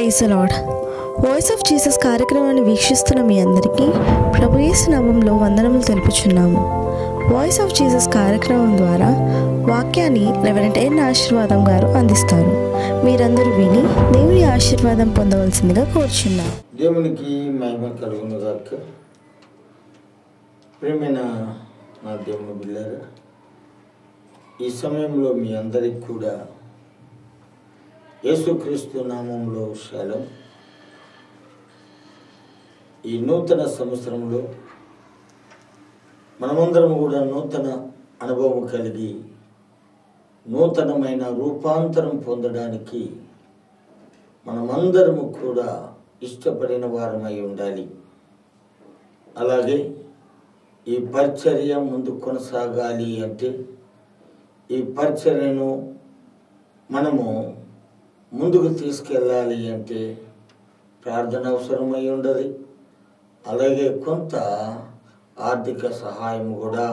Praise the lord. Voice of Jesus కార్యక్రమాన్ని వీక్షిస్తున్న మీ అందరికీ ప్రభు యేసు నామములో వందనములు తెలుపుచున్నాము. వాయిస్ ఆఫ్ జీసస్ కార్యక్రమం ద్వారా వాక్యాన్ని రెవరెండ్ ఎన్ ఆశీర్వాదం గారు అందిస్తారు. మీరందరూ విని దేవుని ఆశీర్వాదం పొందవలసిందిగా కోరుచున్నాం. దేవునికి మహిమ కలుగును గాక. ప్రియమైన నా దేవుని బిడ్డలారా, ఈ సమయంలో మీ అందరికి కూడా యేసుక్రీస్తు నామంలో షాలోమ్. ఈ నూతన సంవత్సరంలో మనమందరం కూడా నూతన అనుభవం కలిగి నూతనమైన రూపాంతరం పొందడానికి మనమందరము కూడా ఇష్టపడిన వారమై ఉండాలి. అలాగే ఈ పరిచర్య ముందు కొనసాగాలి అంటే, ఈ పరిచర్యను మనము ముందుకు తీసుకెళ్ళాలి అంటే ప్రార్థన అవసరమై ఉండదు. అలాగే కొంత ఆర్థిక సహాయం కూడా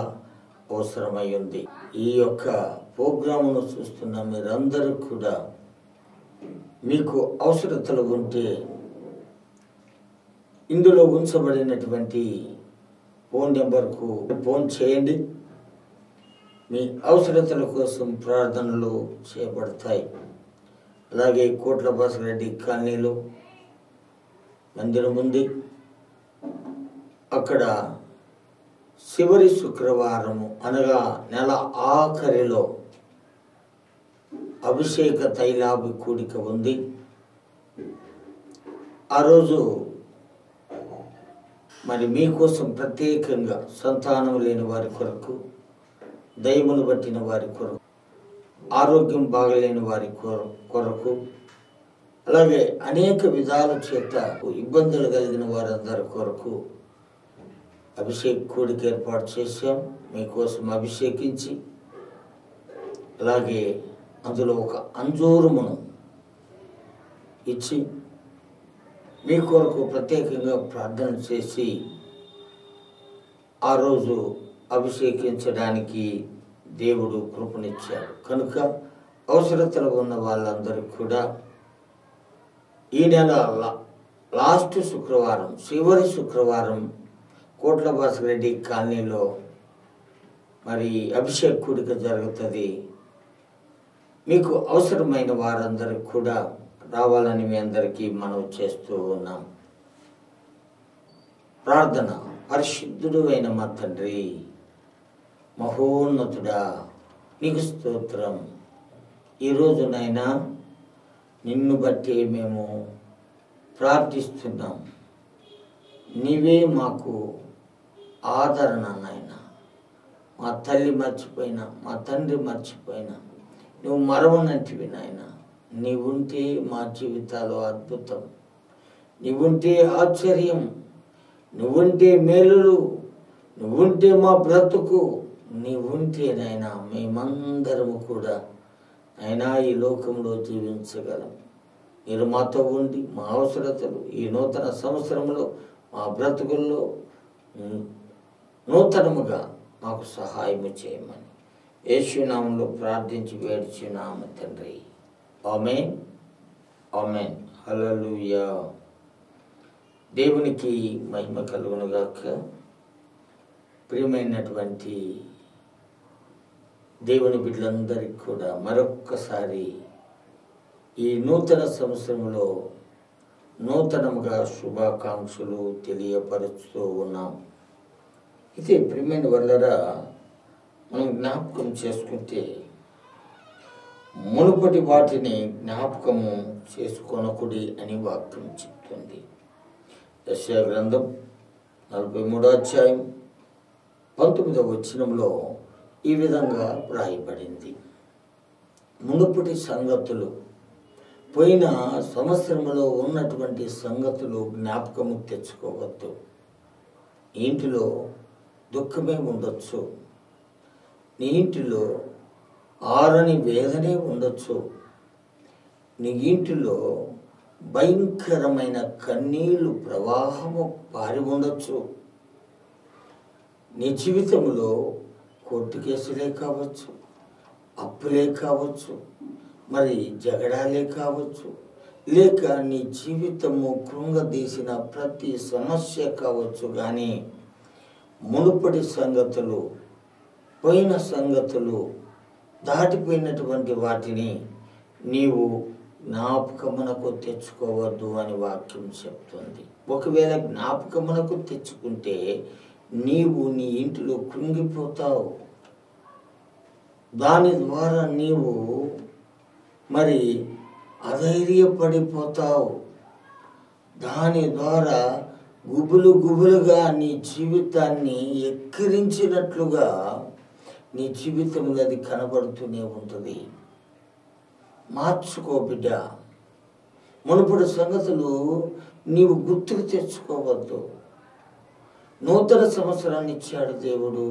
అవసరమై ఉంది. ఈ యొక్క ప్రోగ్రామును చూస్తున్న మీరందరూ కూడా మీకు అవసరతలు ఉంటే ఇందులో ఉంచబడినటువంటి ఫోన్ నెంబర్కు ఫోన్ చేయండి. మీ అవసరతల కోసం ప్రార్థనలు చేయబడతాయి. అలాగే కోట్ల బాసిరెడ్డి కాలనీలో మందిరం ఉంది. అక్కడ చివరి శుక్రవారము అనగా నెల ఆఖరిలో అభిషేక తైలాభి కూడిక ఉంది. ఆ రోజు మరి మీకోసం ప్రత్యేకంగా సంతానం లేని వారి కొరకు, దైవమును బట్టిన వారి కొరకు, ఆరోగ్యం బాగలేని వారి కొరకు, అలాగే అనేక విధాల చేత ఇబ్బందులు కలిగిన వారందరి కొరకు అభిషేక్ కూడిక ఏర్పాటు చేశాం. మీకోసం అభిషేకించి అలాగే అందులో ఒక అంజూరమును ఇచ్చి మీ కొరకు ప్రత్యేకంగా ప్రార్థన చేసి ఆ రోజు అభిషేకించడానికి దేవుడు కృపనిచ్చాడు. కనుక అవసరతలు ఉన్న వాళ్ళందరూ కూడా ఈ నెల లాస్ట్ శుక్రవారం, చివరి శుక్రవారం కోట్ల బాసిరెడ్డి కాలనీలో మరి అభిషేక్ కూడిక జరుగుతుంది. మీకు అవసరమైన వారందరూ కూడా రావాలని మీ అందరికీ మనవి చేస్తూ ఉన్నాం. ప్రార్థన. పరిశుద్ధుడు అయిన మా తండ్రి, మహోన్నతుడా, నీకు స్తోత్రం. ఈరోజునైనా నిన్ను బట్టి మేము ప్రార్థిస్తున్నాం. నీవే మాకు ఆదరణ నాయనా. మా తల్లి మర్చిపోయినా, మా తండ్రి మర్చిపోయినా నువ్వు మరవనంటివి నాయన. నీవుంటే మా జీవితాలు అద్భుతం, నీవుంటే ఆశ్చర్యం, నువ్వుంటే మేలులు, నువ్వుంటే మా బ్రతుకు, నీవుంటే నాయనా మేమందరము కూడా అయినా ఈ లోకంలో జీవించగలం. మీరు మాతో ఉండి మా అవసరతలు ఈ నూతన సంవత్సరంలో మా బ్రతుకుల్లో నూతనముగా మాకు సహాయం చేయమని యేసు నామములో ప్రార్థించి వేడుచున్నాము తండ్రి. ఆమేన్, ఆమేన్. హల్లెలూయా. దేవునికి మహిమ కలుగును గాక. ప్రియమైనటువంటి దేవుని బిడ్డలందరికీ కూడా మరొక్కసారి ఈ నూతన సంవత్సరంలో నూతనముగా శుభాకాంక్షలు తెలియపరుస్తూ ఉన్నాం. అయితే ప్రియమైన వాళ్ళరా, మనం జ్ఞాపకం చేసుకుంటే మునుపటి వాటిని జ్ఞాపకము చేసుకొనకుడి అని వాక్యం చెప్తుంది. యెషయా గ్రంథం 43వ అధ్యాయం 19వ వచనంలో ఈ విధంగా వ్రాయబడింది. మునుపటి సంగతులు, పోయిన సంవత్సరంలో ఉన్నటువంటి సంగతులు జ్ఞాపకము తెచ్చుకోవద్దు. ఇంటిలో దుఃఖమే ఉండొచ్చు, నీ ఇంటిలో ఆరని వేదనే ఉండొచ్చు, నీ ఇంటిలో భయంకరమైన కన్నీళ్ళు ప్రవాహము పారి ఉండొచ్చు, నీ జీవితంలో కోర్టు కేసులే కావచ్చు, అప్పులే కావచ్చు, మరి జగడాలే కావచ్చు, లేక నీ జీవితము కృంగదీసిన ప్రతి సమస్య కావచ్చు, కానీ మునుపటి సంగతులు, పోయిన సంగతులు, దాటిపోయినటువంటి వాటిని నీవు జ్ఞాపకమునకు తెచ్చుకోవద్దు అని వాక్యం చెప్తుంది. ఒకవేళ జ్ఞాపకమునకు తెచ్చుకుంటే నీవు నీ ఇంటిలో కృంగిపోతావు. దాని ద్వారా నీవు మరి అధైర్యపడిపోతావు. దాని ద్వారా గుబులుగా నీ జీవితాన్ని ఎక్కిరించినట్లుగా నీ జీవితంలో అది కనబడుతూనే ఉంటుంది. మార్చుకో బిడ్డ. మునుపటి సంగతులు నీవు గుర్తుకు తెచ్చుకోవద్దు. నూతన సంవత్సరాన్ని ఇచ్చాడు దేవుడు.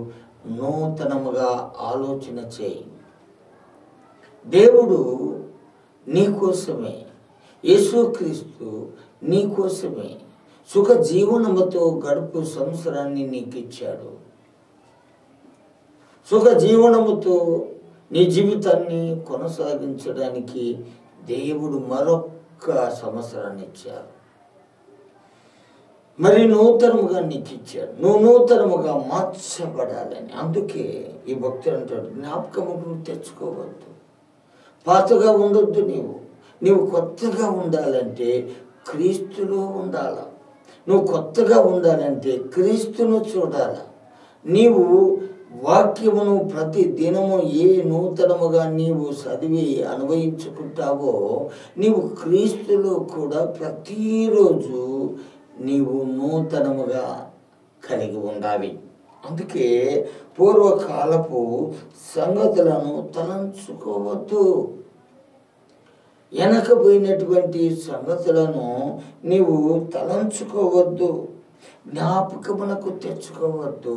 నూతనముగా ఆలోచన చేయి. దేవుడు నీకోసమే, యేసుక్రీస్తు నీకోసమే సుఖ జీవనముతో గడుపు సంవత్సరాన్ని నీకు ఇచ్చాడు. సుఖ జీవనముతో నీ జీవితాన్ని కొనసాగించడానికి దేవుడు మరొక్క సంవత్సరాన్ని ఇచ్చాడు. మరి నూతనముగా నీకు ఇచ్చాడు. నువ్వు నూతనముగా మార్చబడాలని. అందుకే ఈ భక్తుడు అంటాడు, జ్ఞాపకముకు తెచ్చుకోవద్దు, పాతగా ఉండొద్దు. నీవు కొత్తగా ఉండాలంటే క్రీస్తులో ఉండాల. నువ్వు కొత్తగా ఉండాలంటే క్రీస్తును చూడాల. నీవు వాక్యమును ప్రతి దినము ఏ నూతనముగా నీవు చదివి అనుభవించుకుంటావో, నీవు క్రీస్తులో కూడా ప్రతిరోజు నీవు నూతనముగా కలిగి ఉండాలి. అందుకే పూర్వకాలపు సంగతులను తలంచుకోవద్దు. వెనకపోయినటువంటి సంగతులను నీవు తలంచుకోవద్దు, జ్ఞాపకమునకు తెచ్చుకోవద్దు,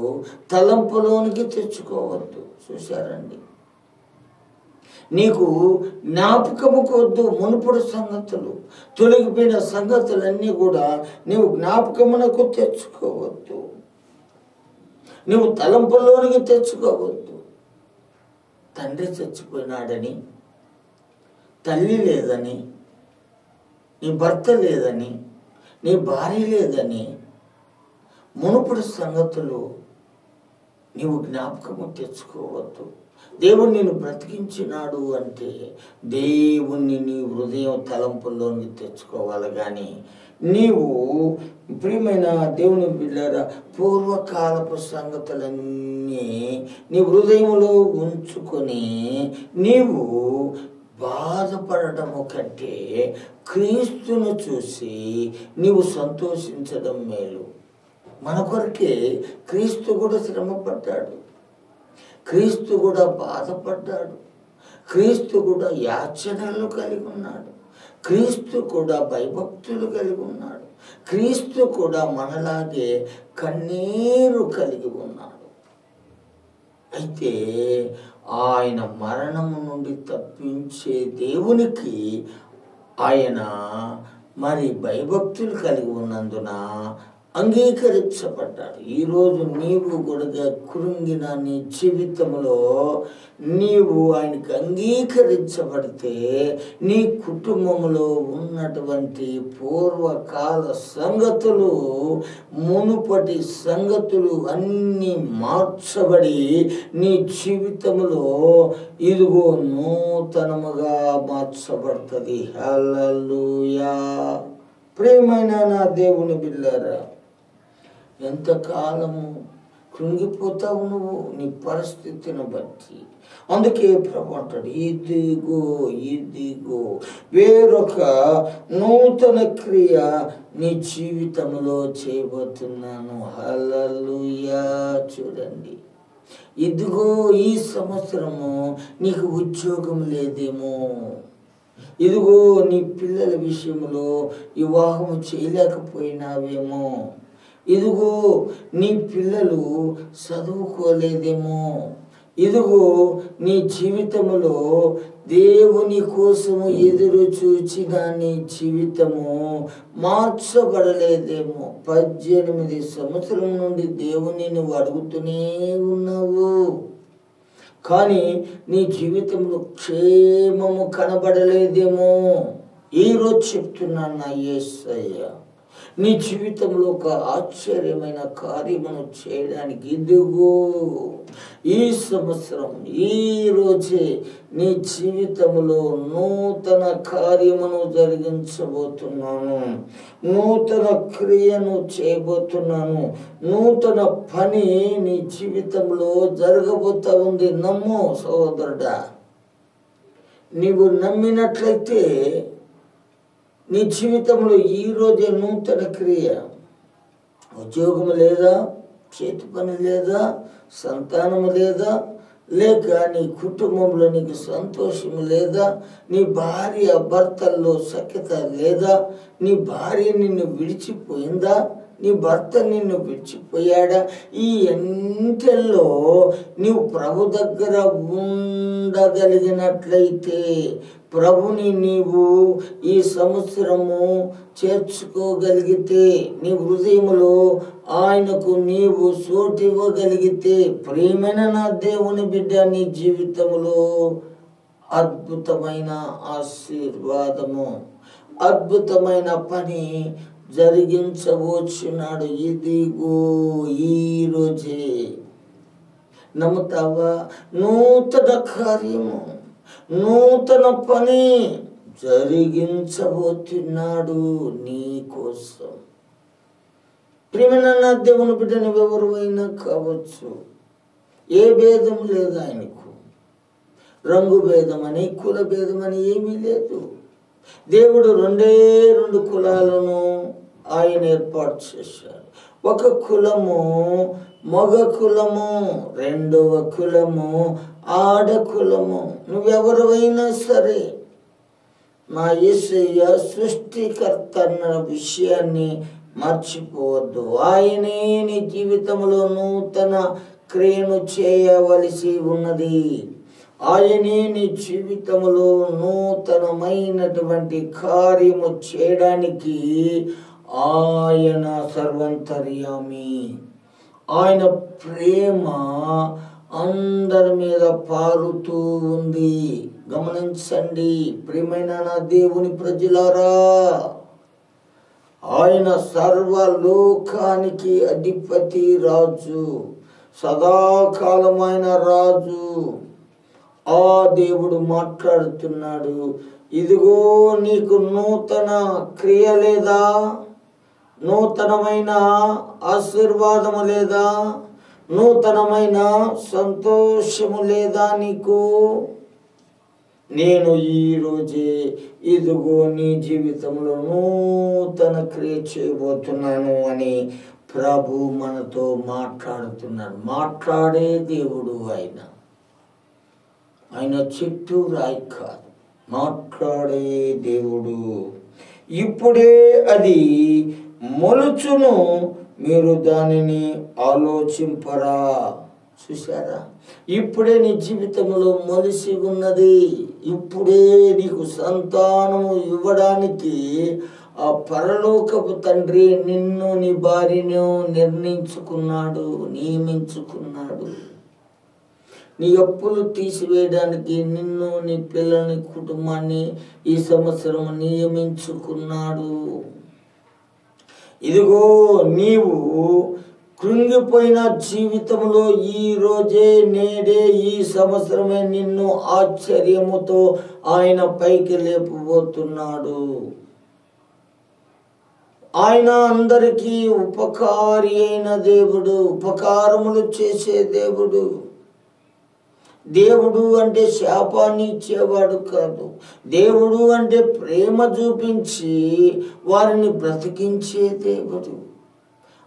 తలంపులోనికి తెచ్చుకోవద్దు. చూశారండి, నీకు జ్ఞాపకముకు వద్దు మునుపటి సంగతులు, తొలగిపోయిన సంగతులన్నీ కూడా నీవు జ్ఞాపకమునకు తెచ్చుకోవద్దు, నువ్వు తలంపులోనికి తెచ్చుకోవద్దు. తండ్రి చచ్చిపోయినాడని, తల్లి లేదని, నీ భర్త లేదని, నీ భార్య లేదని మునుపటి సంగతులు నీవు జ్ఞాపకము తెచ్చుకోవద్దు. దేవుడు నిన్ను బ్రతికించినాడు అంటే దేవుణ్ణి నీ హృదయం తలంపుల్లోనికి తెచ్చుకోవాలి. కానీ నీవు ప్రియమైన దేవుని బిడ్డలారా, పూర్వకాలపు సంగతులన్నీ నీ హృదయంలో ఉంచుకొని నీవు బాధపడటము కంటే క్రీస్తును చూసి నీవు సంతోషించడం మేలు. మన కొరకే క్రీస్తు కూడా శ్రమ పడ్డాడు, క్రీస్తు కూడా బాధపడ్డాడు, క్రీస్తు కూడా యాచనలు కలిగి ఉన్నాడు, క్రీస్తు కూడా భయభక్తులు కలిగి ఉన్నాడు, క్రీస్తు కూడా మనలాగే కన్నీరు కలిగి ఉన్నాడు. అయితే ఆయన మరణము నుండి తప్పించే దేవునికి ఆయన మరి భయభక్తులు కలిగి ఉన్నందున అంగీకరించబడ్డాడు. ఈరోజు నీవు కూడా కృంగిన నీ జీవితంలో నీవు ఆయనకి అంగీకరించబడితే నీ కుటుంబంలో ఉన్నటువంటి పూర్వకాల సంగతులు, మునుపటి సంగతులు అన్నీ మార్చబడి నీ జీవితంలో ఇదిగో నూతనముగా మార్చబడుతుంది. హల్లెలూయా. ప్రియమైన నా దేవుని బిడ్డలారా, ఎంతకాలము కృంగిపోతావు నువ్వు నీ పరిస్థితిని బట్టి. అందుకే ప్రభు అంటాడు, ఇదిగో వేరొక నూతన క్రియ నీ జీవితంలో చేయబోతున్నాను. హల్లెలూయా. చూడండి, ఇదిగో ఈ సంవత్సరము నీకు ఉద్యోగం లేదేమో, ఇదిగో నీ పిల్లల విషయంలో వివాహం చేయలేకపోయినావేమో, ఇదిగో నీ పిల్లలు చదువుకోలేదేమో, ఇదిగో నీ జీవితంలో దేవుని కోసము ఎదురు చూచిన నీ జీవితము మార్చబడలేదేమో. 18 సంవత్సరం నుండి దేవుని నువ్వు అడుగుతూనే ఉన్నావు, కానీ నీ జీవితంలో క్షేమము కనబడలేదేమో. ఈరోజు చెప్తున్నాను నా యేసయ్య, నీ జీవితంలో ఒక ఆశ్చర్యమైన కార్యమును చేయడానికి ఇదిగో ఈ సంవత్సరం ఈ రోజే నీ జీవితంలో నూతన కార్యమును జరిగించబోతున్నాను, నూతన క్రియను చేయబోతున్నాను, నూతన పని నీ జీవితంలో జరగబోతా ఉంది. నమ్ము సహోదరుడా. నీవు నమ్మినట్లయితే నీ జీవితంలో ఈరోజే నూతన క్రియ. ఉద్యోగం లేదా, చేతి పని లేదా, సంతానము లేదా, లేక నీ కుటుంబంలో నీకు సంతోషము లేదా, నీ భార్య భర్తల్లో సఖ్యత లేదా, నీ భార్య నిన్ను విడిచిపోయిందా, నీ భర్త నిన్ను విడిచిపోయాడా, ఈ ఎంతలో నీవు ప్రభు దగ్గర ఉండగలిగినట్లయితే, ప్రభుని నీవు ఈ సంవత్సరము చేర్చుకోగలిగితే, నీ హృదయములో ఆయనకు నీవు చోటివ్వగలిగితే, ప్రియమైన నా దేవుని బిడ్డ, నీ జీవితంలో అద్భుతమైన ఆశీర్వాదము, అద్భుతమైన పని జరిగించవచ్చున్నాడు. ఇదిగో ఈరోజే. నమ్ముతావా? నూతన కార్యము, నూతన పని జరిగించబోతున్నాడు నీ కోసం. ప్రియమైన నా దేవుని బిడ్డ, నువ్వెవరైనా కావచ్చు, ఏ భేదం లేదు ఆయనకు. రంగు భేదమని, కుల భేదమని ఏమీ లేదు. దేవుడు రెండు కులాలను ఆయన ఏర్పాటు చేశాడు. ఒక కులము మగ కులము, రెండవ కులము ఆడ కులము. నువ్వెవరైనా సరే నా యేసయ్య సృష్టికర్త అన్న విషయాన్ని మర్చిపోవద్దు. ఆయనే నీ జీవితంలో నూతన క్రియను చేయవలసి ఉన్నది. ఆయనే నీ జీవితంలో నూతనమైనటువంటి కార్యము చేయడానికి ఆయన సర్వంతర్యామి. ఆయన ప్రేమ అందరి మీద పారుతూ ఉంది. గమనించండి ప్రియమైన నా దేవుని ప్రజలారా, ఆయన సర్వలోకానికి అధిపతి రాజు, సదాకాలమైన రాజు. ఆ దేవుడు మాట్లాడుతున్నాడు. ఇదిగో నీకు నూతన క్రియ లేదా, నూతనమైన ఆశీర్వాదము లేదా, నూతనమైన సంతోషము లేదా నీకు? నేను ఈరోజే ఇదిగో నీ జీవితంలో నూతన క్రియ చేయబోతున్నాను అని ప్రభు మనతో మాట్లాడుతున్నాడు. మాట్లాడే దేవుడు ఆయన. ఆయన చెట్టు రాయి కాదు, మాట్లాడే దేవుడు. ఇప్పుడే అది మొలుచును, మీరు దానిని ఆలోచింపరా. చూసారా? ఇప్పుడే నీ జీవితంలో మొలిసి ఉన్నది. ఇప్పుడే నీకు సంతానము ఇవ్వడానికి ఆ పరలోకపు తండ్రి నిన్ను, నీ భార్యను నిర్ణయించుకున్నాడు, నియమించుకున్నాడు. నీ అప్పులు తీసివేయడానికి నిన్ను, నీ పిల్లల్ని, కుటుంబాన్ని ఈ సంవత్సరం నియమించుకున్నాడు. ఇదిగో నీవు కృంగిపోయిన జీవితంలో ఈ రోజే, నేడే, ఈ సంవత్సరమే నిన్ను ఆశ్చర్యముతో ఆయన పైకి లేపబోతున్నాడు. ఆయన అందరికీ ఉపకారి అయిన దేవుడు, ఉపకారములు చేసే దేవుడు. దేవుడు అంటే శాపాన్ని ఇచ్చేవాడు కాదు. దేవుడు అంటే ప్రేమ చూపించి వారిని బ్రతికించే దేవుడు.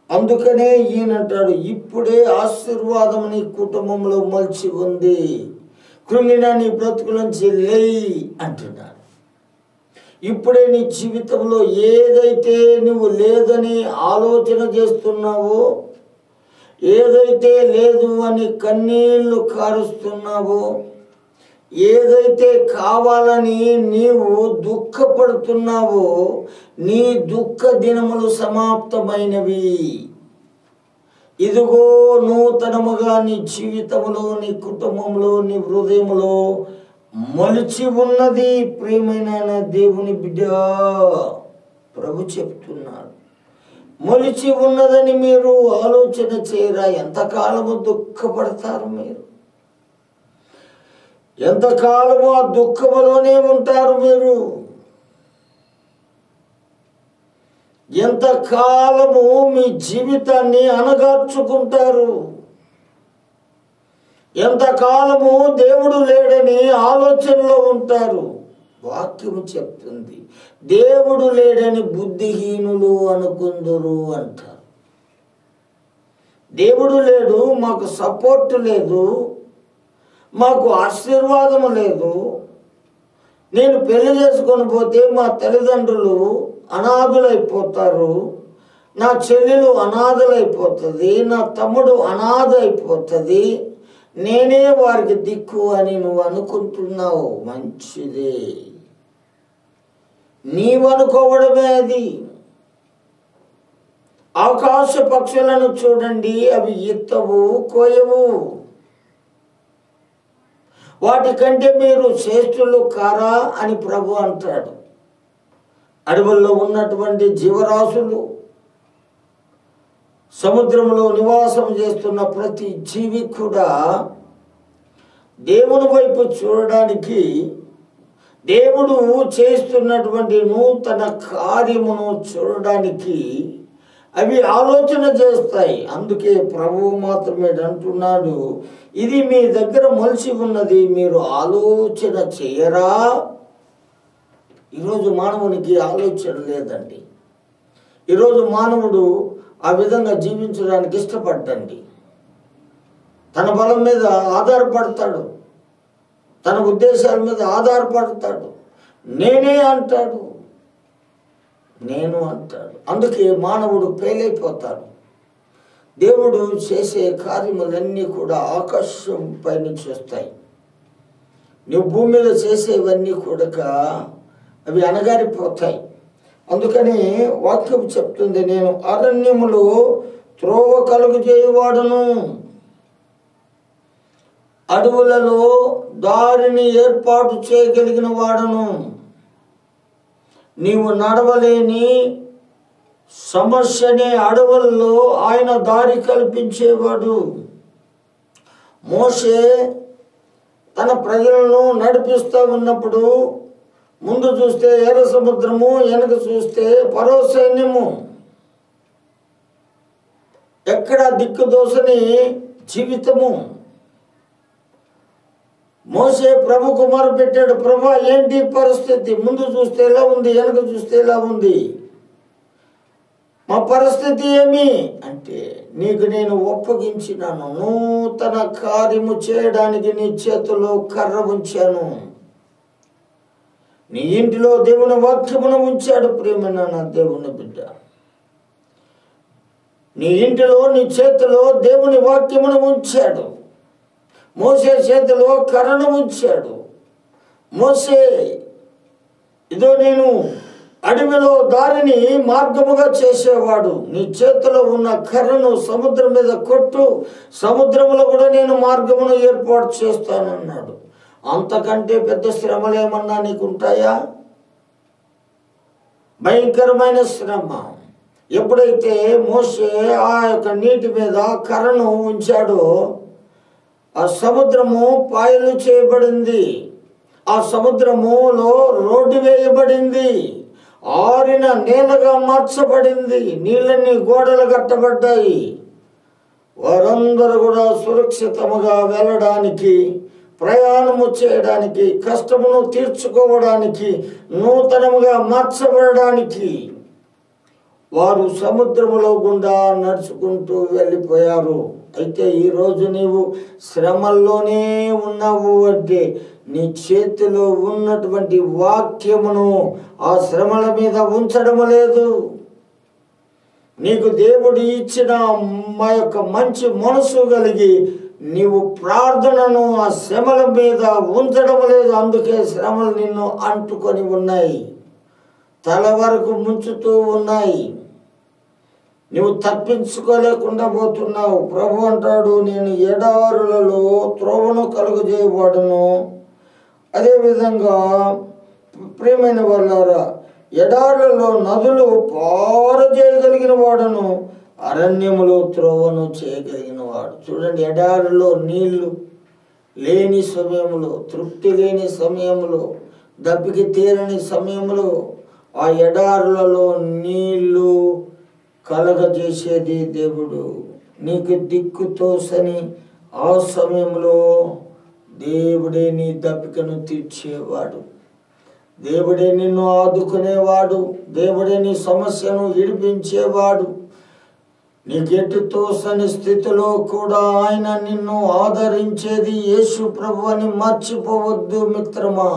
అందుకనే ఈయనంటాడు, ఇప్పుడే ఆశీర్వాదం నీ కుటుంబంలో మలిచి ఉంది, కృంగిన నీ బ్రతుకులోంచి లేయి అంటున్నాడు. ఇప్పుడే నీ జీవితంలో ఏదైతే నువ్వు లేదని ఆలోచన చేస్తున్నావో, ఏదైతే లేదు అని కన్నీళ్లు కారుస్తున్నావో, ఏదైతే కావాలని నీవు దుఃఖపడుతున్నావో, నీ దుఃఖ దినములు సమాప్తమైనవి. ఇదిగో నూతనముగా నీ జీవితంలో, నీ కుటుంబంలో, నీ హృదయంలో మొలిచి ఉన్నది. ప్రియమైన నా దేవుని బిడ్డ, ప్రభు చెప్తున్నాడు, మొలిచి ఉన్నదని మీరు ఆలోచన చేయరా? ఎంతకాలము దుఃఖపడతారు మీరు? ఎంతకాలము ఆ దుఃఖములోనే ఉంటారు మీరు? ఎంతకాలము మీ జీవితాన్ని అణగార్చుకుంటారు? ఎంతకాలము దేవుడు లేడని ఆలోచనలో ఉంటారు? వాక్యము చెప్తుంది, దేవుడు లేడని బుద్ధిహీనులు అనుకుందురు అంటారు. దేవుడు లేడు, మాకు సపోర్ట్ లేదు, మాకు ఆశీర్వాదం లేదు, నేను పెళ్లి చేసుకొని పోతే మా తల్లిదండ్రులు అనాథులైపోతారు, నా చెల్లెలు అనాథలైపోతుంది, నా తమ్ముడు అనాథ అయిపోతుంది, నేనే వారికి దిక్కు అని నువ్వు అనుకుంటున్నావు. మంచిదే, నీవనుకోవడమే అది. ఆకాశ పక్షులను చూడండి, అవి ఎత్తవు, కోయవు, వాటికంటే మీరు శ్రేష్ఠులు కారా అని ప్రభు అంటాడు. అడవుల్లో ఉన్నటువంటి జీవరాశులు, సముద్రంలో నివాసం చేస్తున్న ప్రతి జీవి కూడా దేవుని వైపు చూడడానికి, దేవుడు చేస్తున్నటువంటి నూతన కార్యమును చూడడానికి అవి ఆలోచన చేస్తాయి. అందుకే ప్రభువు మాత్రమే అంటున్నాడు, ఇది మీ దగ్గర మొలిచి ఉన్నది, మీరు ఆలోచన చేయరా? ఈరోజు మానవునికి ఆలోచన లేదండి. ఈరోజు మానవుడు ఆ విధంగా జీవించడానికి ఇష్టపడ్డండి. తన బలం మీద ఆధారపడతాడు, తన ఉద్దేశాల మీద ఆధారపడతాడు, నేనే అంటాడు, నేను అంటాడు. అందుకే మానవుడు ఫెయిలైపోతాడు. దేవుడు చేసే కార్యములన్నీ కూడా ఆకాశం పైనుంచి వస్తాయి. నువ్వు భూమి మీద చేసేవన్నీ కూడా అవి అణగారిపోతాయి. అందుకని వాక్యం చెప్తుంది, నేను అరణ్యములో త్రోవ కలుగు చేయవాడును, అడవులలో దారిని ఏర్పాటు చేయగలిగిన వాడును. నీవు నడవలేని సమస్యనే అడవుల్లో ఆయన దారి కల్పించేవాడు. మోషే తన ప్రజలను నడిపిస్తూ ఉన్నప్పుడు ముందు చూస్తే ఎర్ర సముద్రము, వెనక చూస్తే ఫరో సైన్యము. ఎక్కడ దిక్కుదోసని జీవితము. మోసే ప్రభు కుమారు పెట్టాడు, ప్రభా ఏంటి పరిస్థితి? ముందు చూస్తే ఎలా ఉంది, వెనక చూస్తే ఎలా ఉంది, మా పరిస్థితి ఏమి అంటే, నీకు నేను ఒప్పగించినాను, నూతన కార్యము చేయడానికి నీ చేతిలో కర్ర ఉంచాను, నీ ఇంటిలో దేవుని వాక్యమును ఉంచాడు. ప్రియమైన నా దేవుని బిడ్డ, నీ ఇంటిలో నీ చేతిలో దేవుని వాక్యమును ఉంచాడు. మోసే చేతిలో కర్రను ఉంచాడు. మోసే, ఇదో నేను అడవిలో దారిని మార్గముగా చేసేవాడు, నీ చేతిలో ఉన్న కర్రను సముద్రం మీద కొట్టు, సముద్రంలో కూడా నేను మార్గమును ఏర్పాటు చేస్తానన్నాడు. అంతకంటే పెద్ద శ్రమలు ఏమన్నా నీకు ఉంటాయా? భయంకరమైన శ్రమ. ఎప్పుడైతే మోసే ఆ యొక్క నీటి మీద కర్రను ఉంచాడో ఆ సముద్రము పాయలు చేయబడింది, ఆ సముద్రములో రోడ్డు వేయబడింది, ఆరిన నేలగా మార్చబడింది, నీళ్ళన్నీ గోడలు కట్టబడ్డాయి. వారందరూ కూడా సురక్షితముగా వెళ్ళడానికి, ప్రయాణము చేయడానికి, కష్టమును తీర్చుకోవడానికి, నూతనముగా మార్చబడడానికి వారు సముద్రములో గుండా నడుచుకుంటూ వెళ్ళిపోయారు. అయితే ఈరోజు నీవు శ్రమల్లోనే ఉన్నావు అంటే నీ చేతిలో ఉన్నటువంటి వాక్యమును ఆ శ్రమల మీద ఉంచడము లేదు. నీకు దేవుడు ఇచ్చిన మా యొక్క మంచి మనసు కలిగి నీవు ప్రార్థనను ఆ శ్రమల మీద ఉంచడం లేదు. అందుకే శ్రమలు నిన్ను అంటుకొని ఉన్నాయి, తల వరకు ముంచుతూ ఉన్నాయి, నువ్వు తప్పించుకోలేకుండా పోతున్నావు. ప్రభు అంటాడు, నేను ఎడారులలో త్రోవను కలుగజేయబడును, అదేవిధంగా ప్రియమైన వాళ్ళారా, ఎడారులలో నదులు పారజేయగలిగిన వాడును, అరణ్యములో త్రోవను చేయగలిగిన వాడు. చూడండి, ఎడారిలో నీళ్లు లేని సమయంలో, తృప్తి లేని సమయంలో, దప్పికి తీరని సమయంలో ఆ ఎడారులలో నీళ్లు కలగజేసేది దేవుడు. నీకు దిక్కు తోసని ఆ సమయంలో దేవుడే నీ దప్పికను తీర్చేవాడు, దేవుడే నిన్ను ఆదుకునేవాడు, దేవుడే నీ సమస్యను విడిపించేవాడు. నీకెట్టు తోసని స్థితిలో కూడా ఆయన నిన్ను ఆదరించేది యేసు ప్రభు అని మర్చిపోవద్దు మిత్రమా,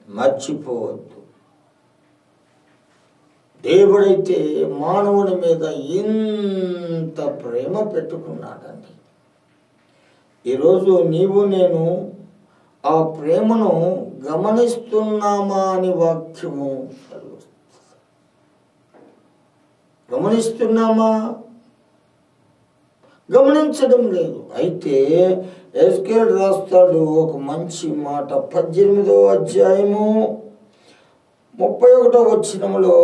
మర్చిపోవద్దు. దేవుడైతే మానవుని మీద ఇంత ప్రేమ పెట్టుకున్నాడండి. ఈరోజు నీవు నేను ఆ ప్రేమను గమనిస్తున్నామా అని వాక్యము గమనిస్తున్నామా? గమనించడం లేదు. అయితే ఎజ్కేల్ రాస్తాడు ఒక మంచి మాట, 18వ అధ్యాయము 31వ వచనములో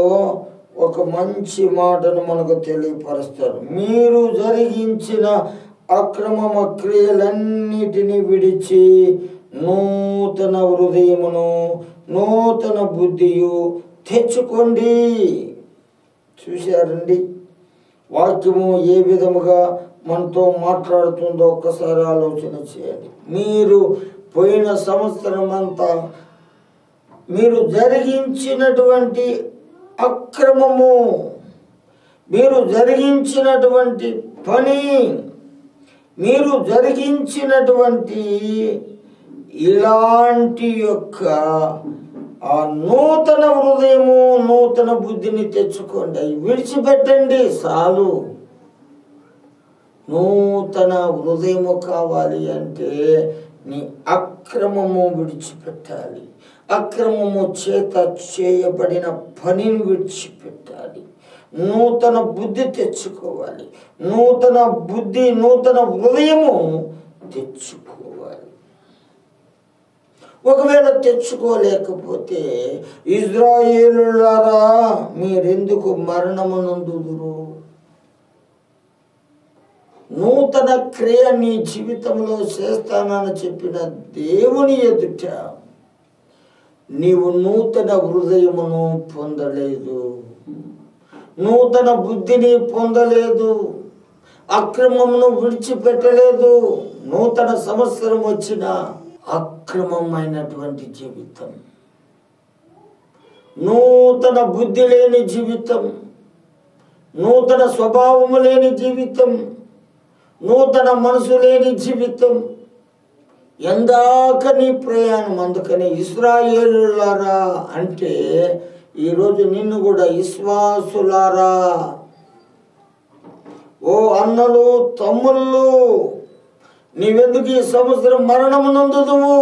ఒక మంచి మాటను మనకు తెలియపరుస్తారు. మీరు జరిగించిన అక్రమ క్రియలన్నిటినీ విడిచి నూతన హృదయమును నూతన బుద్ధియు తెచ్చుకోండి. చూశారండి వాక్యము ఏ విధముగా మనతో మాట్లాడుతుందో ఒక్కసారి ఆలోచన చేయండి. మీరు పోయిన సంవత్సరం అంతా మీరు జరిగించినటువంటి అక్రమము, మీరు జరిగించినటువంటి పని, మీరు జరిగించినటువంటి ఇలాంటి యొక్క ఆ నూతన హృదయము నూతన బుద్ధిని తెచ్చుకోండి. అవి విడిచిపెట్టండి చాలు. నూతన హృదయము కావాలి అంటే నీ అక్రమము విడిచిపెట్టాలి, అక్రమము చేత చేయబడిన పనిని విడిచిపెట్టాలి, నూతన బుద్ధి తెచ్చుకోవాలి, నూతన బుద్ధి నూతన హృదయము తెచ్చుకోవాలి. ఒకవేళ తెచ్చుకోలేకపోతే, ఇశ్రాయేలులారా మీరెందుకు మరణమునందుదురు? నూతన క్రియ నీ జీవితంలో చేస్తానని చెప్పిన దేవుని ఎదుట నీవు నూతన హృదయమును పొందలేదు, నూతన బుద్ధిని పొందలేదు, అక్రమమును విడిచిపెట్టలేదు. నూతన సంవత్సరం వచ్చిన అక్రమమైనటువంటి జీవితం, నూతన బుద్ధి లేని జీవితం, నూతన స్వభావము లేని జీవితం, నూతన మనసు లేని జీవితం, ఎందాక నీ ప్రయాణం. అందుకని ఇశ్రాయేలులారా అంటే ఈరోజు నిన్ను కూడా విశ్వాసులారా, ఓ అన్నలు తమ్ముళ్ళు, నీవెందుకు ఈ సంవత్సరం మరణమునందుదువు?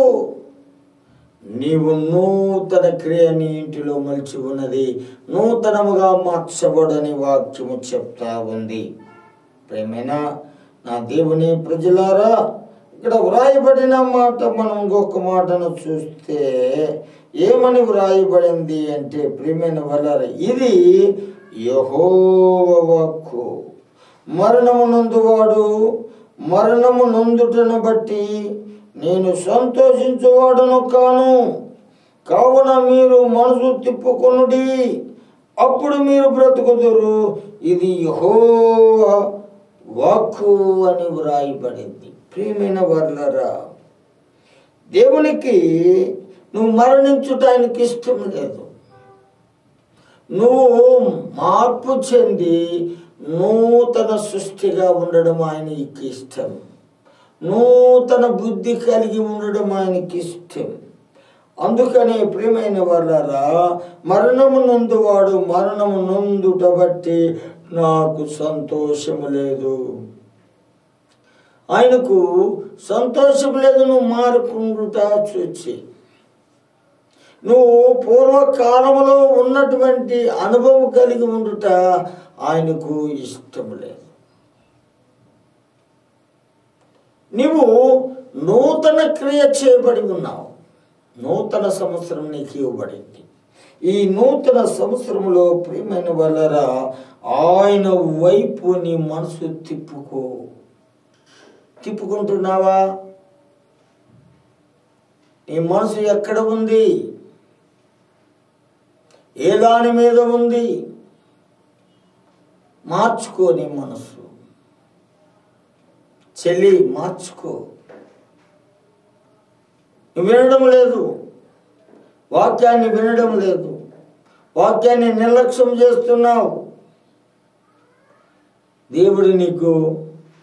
నీవు నూతన క్రియ నీ ఇంటిలో మలిచి ఉన్నది, నూతనముగా మార్చబడని వాక్యము చెప్తా ఉంది. ప్రేమైన నా దేవుని ప్రజలారా, ఇక్కడ వ్రాయబడిన మాట మనం ఇంకొక మాటను చూస్తే ఏమని వ్రాయబడింది అంటే, ప్రియమైన వాళ్ళారా, ఇది యెహోవా వాక్కు. మరణము నందువాడు మరణము నొందుటను బట్టి నేను సంతోషించువాడను కాను, కావున మీరు మనసు తిప్పుకొనుడి, అప్పుడు మీరు బ్రతుకుదురు. ఇది యెహోవా వాక్కు అని వ్రాయబడింది. ప్రియమైన వాళ్ళారా, దేవునికి నువ్వు మరణించుట ఆయనకి ఇష్టం లేదు. నువ్వు మార్పు చెంది నూతన సృష్టిగా ఉండడం ఆయనకి ఇష్టం, నూతన బుద్ధి కలిగి ఉండడం ఆయనకి ఇష్టం. అందుకనే ప్రియమైన వాళ్ళారా, మరణము నందువాడు మరణము నొందుట బట్టి నాకు సంతోషము లేదు. ఆయనకు సంతోషం లేదు నువ్వు మారుకుండుట చూచి. నువ్వు పూర్వకాలంలో ఉన్నటువంటి అనుభవం కలిగి ఉండుట ఆయనకు ఇష్టం లేదు. నువ్వు నూతన క్రియ చేయబడి ఉన్నావు. నూతన సంవత్సరం నీకు ఇవ్వబడింది. ఈ నూతన సంవత్సరంలో ప్రియమైన వాళ్ళరా ఆయన వైపు నీ మనసు తిప్పుకుంటున్నావా? నీ మనసు ఎక్కడ ఉంది? ఏ దాని మీద ఉంది? మార్చుకో నీ మనసు. చెల్లి, మార్చుకో. నువ్వు వినడం లేదు, వాక్యాన్ని వినడం లేదు, వాక్యాన్ని నిర్లక్ష్యం చేస్తున్నావు. దేవుడు నీకు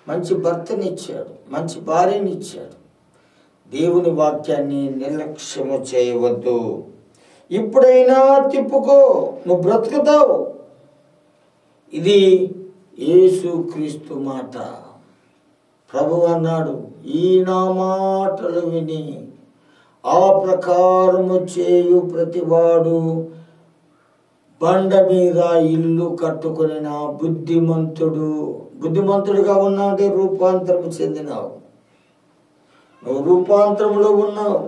మంచి భర్తనిచ్చాడు, మంచి భార్యనిచ్చాడు. దేవుని వాక్యాన్ని నిర్లక్ష్యము చేయవద్దు. ఇప్పుడైనా తిప్పుకో, నువ్వు బ్రతుకుతావు. ఇది యేసుక్రీస్తు మాట. ప్రభువు అన్నాడు, ఈ నా మాటలు విని ఆ ప్రకారము చేయు ప్రతివాడు బండ మీద ఇల్లు కట్టుకుని నా బుద్ధిమంతుడుగా ఉన్నావంటే రూపాంతరము చెందినావు. నువ్వు రూపాంతరములో ఉన్నావు.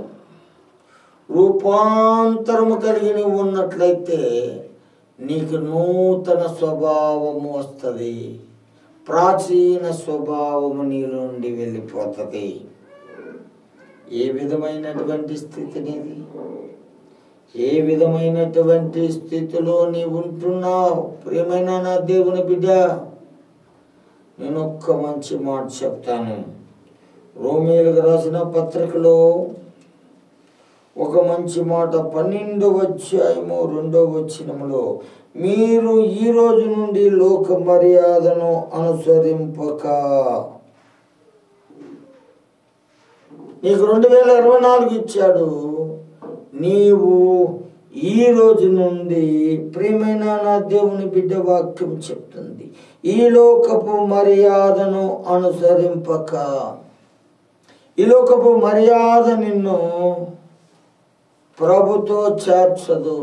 రూపాంతరము కలిగి నువ్వు ఉన్నట్లయితే నీకు నూతన స్వభావము వస్తుంది. ప్రాచీన స్వభావము నీలో నుండి వెళ్ళిపోతుంది. ఏ విధమైనటువంటి స్థితి నీది? ఏ విధమైనటువంటి స్థితిలో నీవు ఉంటున్నావు? ప్రియమైన నా దేవుని బిడ్డ, నేను ఒక్క మంచి మాట చెప్తాను. రోమీయులకు రాసిన పత్రికలో ఒక మంచి మాట 12వ అధ్యాయము 2వ వచనములో, మీరు ఈ రోజు నుండి లోక మర్యాదను అనుసరింపక. నీకు 2024 ఇచ్చాడు. నీవు ఈ రోజు నుండి, ప్రియమైన నా దేవుని బిడ్డ వాక్యం చెప్తుంది, ఈ లోకపు మర్యాదను అనుసరింపక. ఈ లోకపు మర్యాద నిన్ను ప్రభుతో చేర్చదు.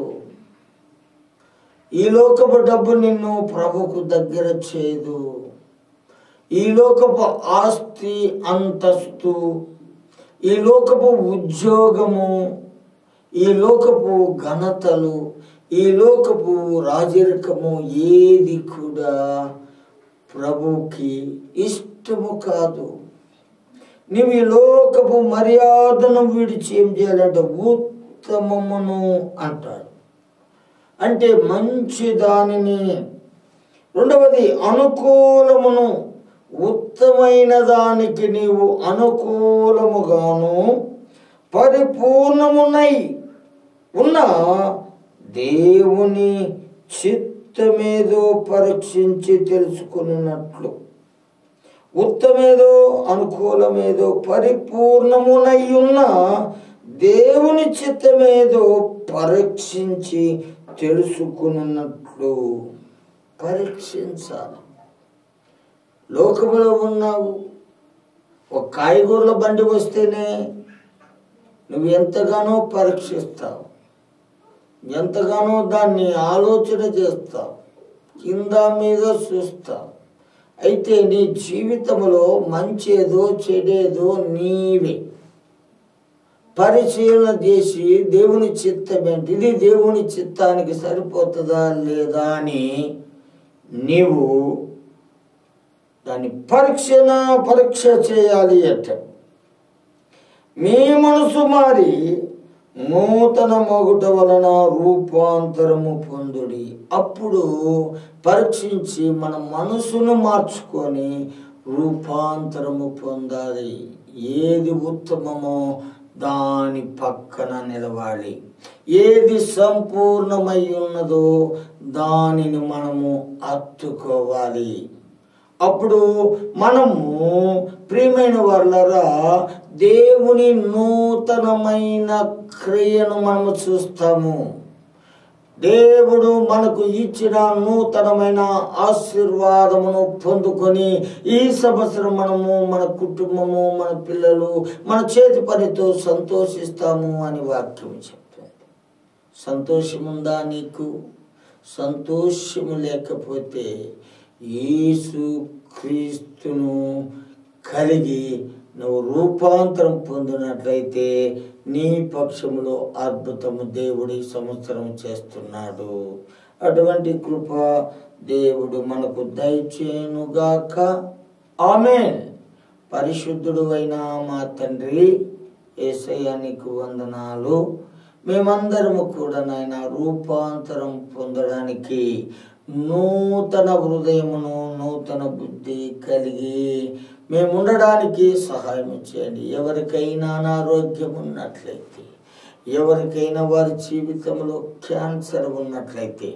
ఈ లోకపు డబ్బు నిన్ను ప్రభుకు దగ్గర చేయదు. ఈ లోకపు ఆస్తి, అంతస్తు, ఈ లోకపు ఉద్యోగము, ఈ లోకపు ఘనతలు, ఈ లోకపు రాజరికము ఏది కూడా ప్రభుకి ఇష్టము కాదు. నీవు ఈ లోకపు మర్యాదను విడిచి ఏం చేయాలంటే ఉత్తమమును అంటాడు. అంటే మంచి దానిని. రెండవది అనుకూలమును. ఉత్తమైన దానికి నీవు అనుకూలముగాను పరిపూర్ణమునై ఉన్న దేవుని చిత్తమేదో పరీక్షించి తెలుసుకున్నట్లు. ఉత్తమేదో, అనుకూలమేదో, పరిపూర్ణమునై ఉన్న దేవుని చిత్తమేదో పరీక్షించి తెలుసుకున్నట్లు. పరీక్షించాలి. లోకములో ఉన్నావు. ఒక కాయగూరల బండి వస్తేనే నువ్వు ఎంతగానో పరీక్షిస్తావు, ఎంతగానో దాన్ని ఆలోచన చేస్తావు, కింద మీద చూస్తావు. అయితే నీ జీవితంలో మంచేదో చెడేదో నీవే పరిశీలన చేసి దేవుని చిత్తం ఏంటి, ఇది దేవుని చిత్తానికి సరిపోతుందా లేదా అని నీవు దాన్ని పరీక్ష చేయాలి. అట మీ మనసు మారి నూతన మొగుట వలన రూపాంతరము పొందుడి. అప్పుడు పరీక్షించి మన మనసును మార్చుకొని రూపాంతరము పొందాలి. ఏది ఉత్తమమో దాని పక్కన నిలవాలి. ఏది సంపూర్ణమై ఉన్నదో దానిని మనము హత్తుకోవాలి. అప్పుడు మనము ప్రియమైన వాళ్ళరా దేవుని నూతనమైన క్రియను మనము చూస్తాము. దేవుడు మనకు ఇచ్చిన నూతనమైన ఆశీర్వాదమును పొందుకొని ఈ సంవత్సరం మనము, మన కుటుంబము, మన పిల్లలు మన చేతి పనితో సంతోషిస్తాము అని వాక్యం చెప్తుంది. సంతోషముందా నీకు? సంతోషము లేకపోతే యేసు క్రీస్తును కలిగి నువ్వు రూపాంతరం పొందినట్లయితే నీ పక్షములో అద్భుతము దేవుడి సంవత్సరం చేస్తున్నాడు. అటువంటి కృప దేవుడు మనకు దయచేయునుగాక. ఆమేన్. పరిశుద్ధుడు అయిన మా తండ్రి, యేసయ్య నీకు వందనాలు. మేమందరము కూడా నాయన రూపాంతరం పొందడానికి నూతన హృదయమును, నూతన బుద్ధి కలిగి మేము ఉండడానికి సహాయం చేయండి. ఎవరికైనా అనారోగ్యం ఉన్నట్లయితే, ఎవరికైనా వారి జీవితంలో క్యాన్సర్ ఉన్నట్లయితే,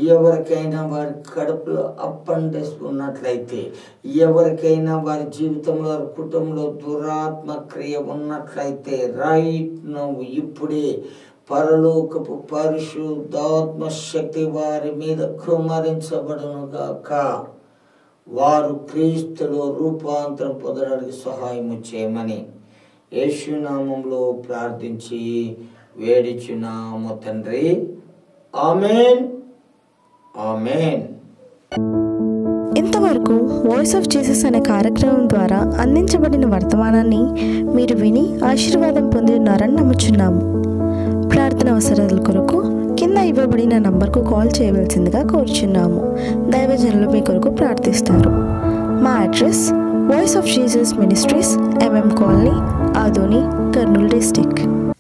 ఎవరికైనా వారి కడుపులో అపెండిక్స్ ఉన్నట్లయితే, ఎవరికైనా వారి జీవితంలో వారి కుటుంబంలో దురాత్మ క్రియ ఉన్నట్లయితే రైట్ నువ్వు ఇప్పుడే పరలోకపు పరిశుద్ధాత్మ శక్తి వారి మీద కుమ్మరించబడునుగాక. వారు క్రీస్తులో రూపాంతరం పొందడానికి సహాయం చేయమని యేసు నామములో ప్రార్థించి వేడుచున్నాము తండ్రి. ఆమేన్. ఆమేన్. ఇంతవరకు వాయిస్ ఆఫ్ జీసస్ అనే కార్యక్రమం ద్వారా అందించబడిన వర్తమానాన్ని మీరు విని ఆశీర్వాదం పొంది ఉన్నారని నమ్ముచున్నాము. ప్రార్థన అవసరాల కొరకు కింద ఇవ్వబడిన నంబర్కు కాల్ చేయవలసిందిగా కోరుచున్నాము. దైవజనులు మీ కొరకు ప్రార్థిస్తారు. మా address voice of Jesus ministries, MM colony, Adoni, Kurnool district.